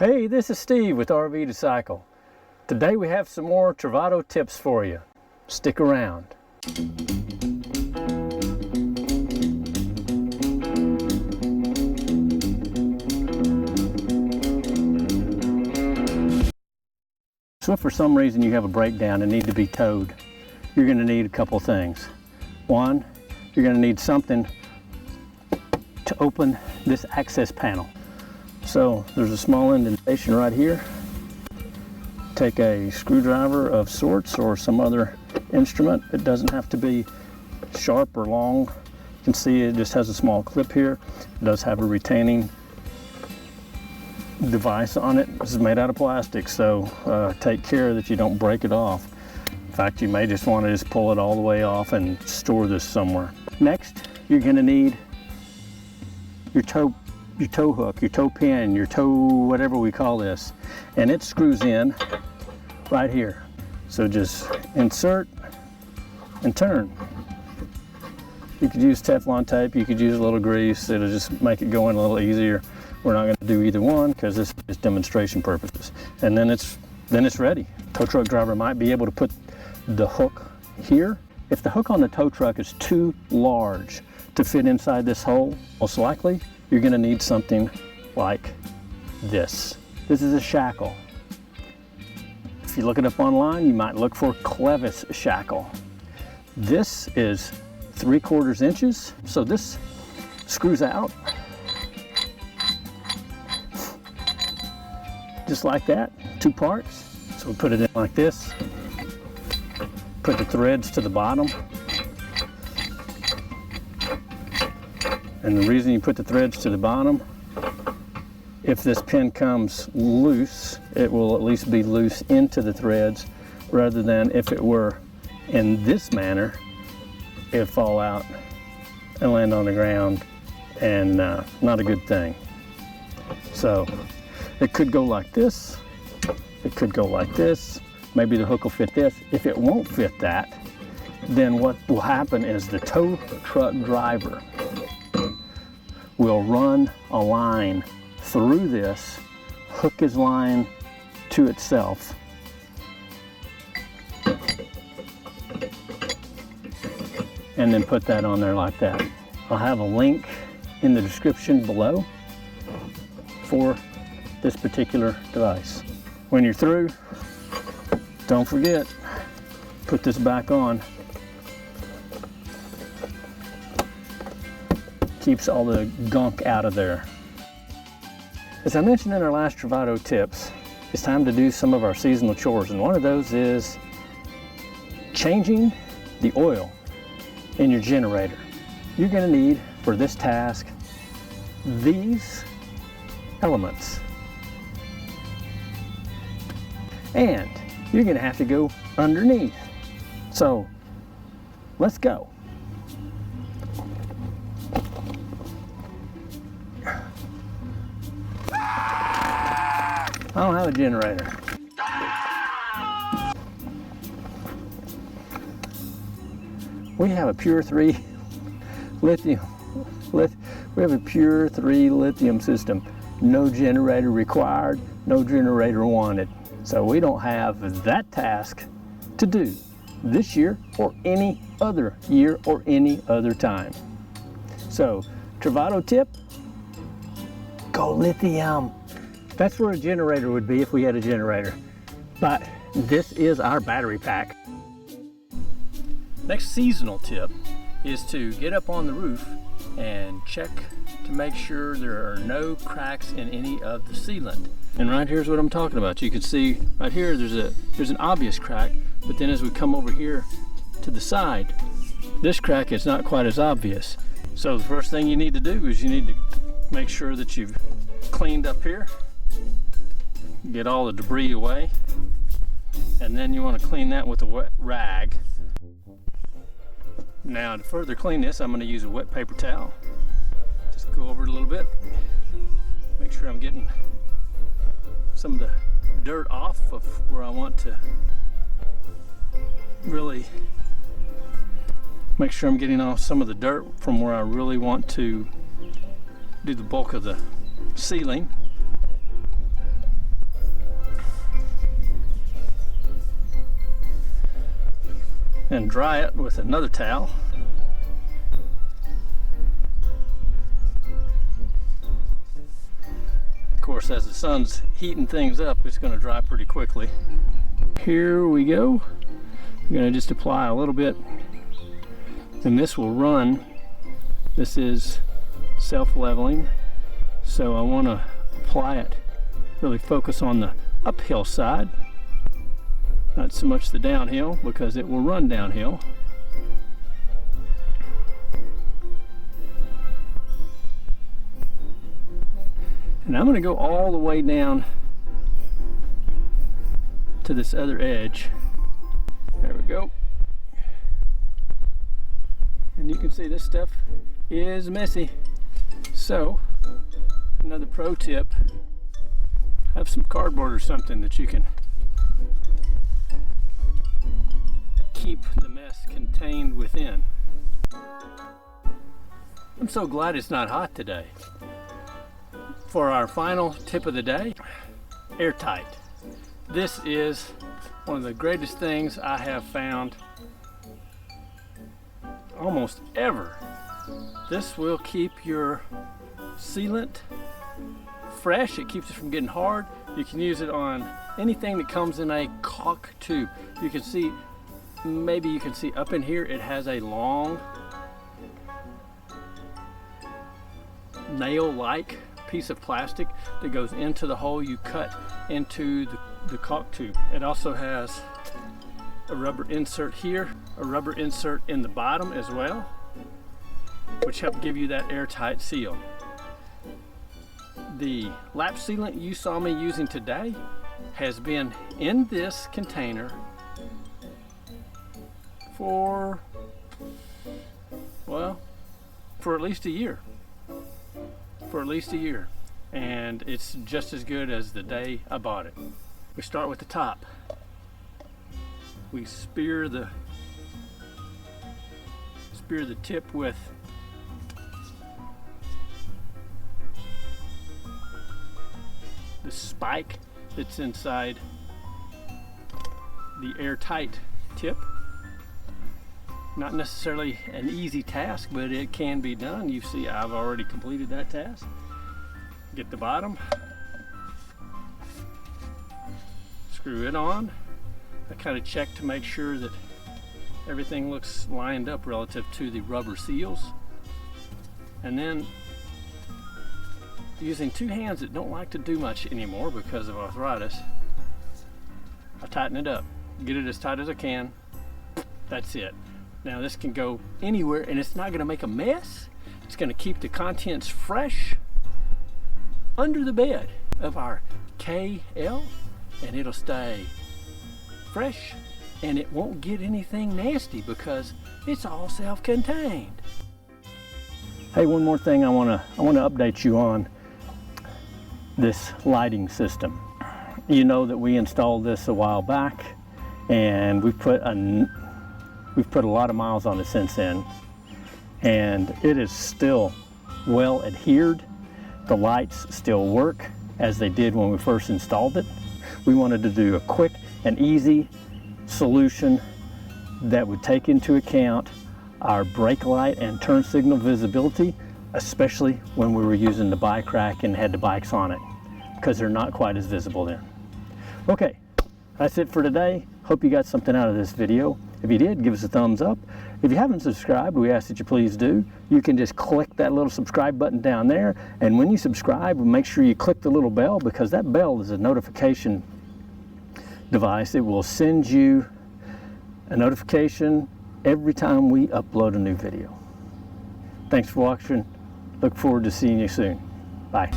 Hey, this is Steve with RV to Cycle. Today we have some more Travato tips for you. Stick around. So if for some reason you have a breakdown and need to be towed, you're going to need a couple things. One, you're going to need something to open this access panel. So there's a small indentation right here. Take a screwdriver of sorts or some other instrument. It doesn't have to be sharp or long. You can see it just has a small clip here. It does have a retaining device on it. This is made out of plastic, so take care that you don't break it off. In fact, you may just want to just pull it all the way off and store this somewhere. Next, you're going to need your tow hook, your tow pin, your tow whatever we call this, and it screws in right here. So just insert and turn. You could use Teflon tape, you could use a little grease, it'll just make it go in a little easier. We're not going to do either one because this is demonstration purposes. And then it's ready. Tow truck driver might be able to put the hook here. If the hook on the tow truck is too large to fit inside this hole, most likely you're going to need something like this. This is a shackle. If you look it up online, you might look for clevis shackle. This is 3/4 inches, so this screws out just like that, 2 parts. So we put it in like this, put the threads to the bottom. And the reason you put the threads to the bottom, if this pin comes loose, it will at least be loose into the threads, rather than if it were in this manner, it'd fall out and land on the ground, and not a good thing. So it could go like this, it could go like this, maybe the hook will fit this. If it won't fit that, then what will happen is the tow truck driver will run a line through this, hook his line to itself, and then put that on there like that. I'll have a link in the description below for this particular device. When you're through, don't forget, put this back on. Keeps all the gunk out of there. As I mentioned in our last Travato tips, it's time to do some of our seasonal chores, and one of those is changing the oil in your generator. You're going to need, for this task, these elements. And you're going to have to go underneath. So let's go. I don't have a generator. We have a Pure 3 lithium. We have a Pure 3 lithium system. No generator required, no generator wanted. So we don't have that task to do this year or any other year or any other time. So, Travato tip, go lithium. That's where a generator would be if we had a generator. But this is our battery pack. Next seasonal tip is to get up on the roof and check to make sure there are no cracks in any of the sealant. And right here's what I'm talking about. You can see right here there's an obvious crack, but then as we come over here to the side, this crack is not quite as obvious. So the first thing you need to do is you need to make sure that you've cleaned up here. Get all the debris away, and then you want to clean that with a wet rag. Now to further clean this, I'm going to use a wet paper towel. Just go over it a little bit, make sure I'm getting some of the dirt off of where I want to really make sure I'm getting off some of the dirt from where I really want to do the bulk of the sealing. and dry it with another towel. Of course, as the sun's heating things up, it's going to dry pretty quickly. Here we go. I'm going to just apply a little bit, and this will run. This is self-leveling, so I want to apply it, really focus on the uphill side, not so much the downhill, because it will run downhill. And I'm going to go all the way down to this other edge. There we go. And you can see this stuff is messy. So, another pro tip, have some cardboard or something that you can keep the mess contained within. I'm so glad it's not hot today. For our final tip of the day, airtight. This is one of the greatest things I have found almost ever. This will keep your sealant fresh. It keeps it from getting hard. You can use it on anything that comes in a caulk tube. You can see, maybe you can see up in here, it has a long nail-like piece of plastic that goes into the hole you cut into the caulk tube. It also has a rubber insert here, a rubber insert in the bottom as well, which help give you that airtight seal. The lap sealant you saw me using today has been in this container for, well, for at least a year. And it's just as good as the day I bought it. We start with the top. We spear the tip with the spike that's inside the airtight tip. Not necessarily an easy task, but it can be done. You see, I've already completed that task. Get the bottom, screw it on. I kind of check to make sure that everything looks lined up relative to the rubber seals. And then, using two hands that don't like to do much anymore because of arthritis, I tighten it up, get it as tight as I can. That's it. Now this can go anywhere and it's not going to make a mess. It's going to keep the contents fresh under the bed of our KL, and it'll stay fresh and it won't get anything nasty because it's all self-contained. Hey, one more thing I want to update you on this lighting system. You know that we installed this a while back, and we've put a lot of miles on it since then, and it is still well adhered. The lights still work as they did when we first installed it. We wanted to do a quick and easy solution that would take into account our brake light and turn signal visibility, especially when we were using the bike rack and had the bikes on it, because they're not quite as visible then. Okay, that's it for today. Hope you got something out of this video. If you did, give us a thumbs up. If you haven't subscribed, we ask that you please do. You can just click that little subscribe button down there, and when you subscribe, make sure you click the little bell, because that bell is a notification device. It will send you a notification every time we upload a new video. Thanks for watching. Look forward to seeing you soon. Bye.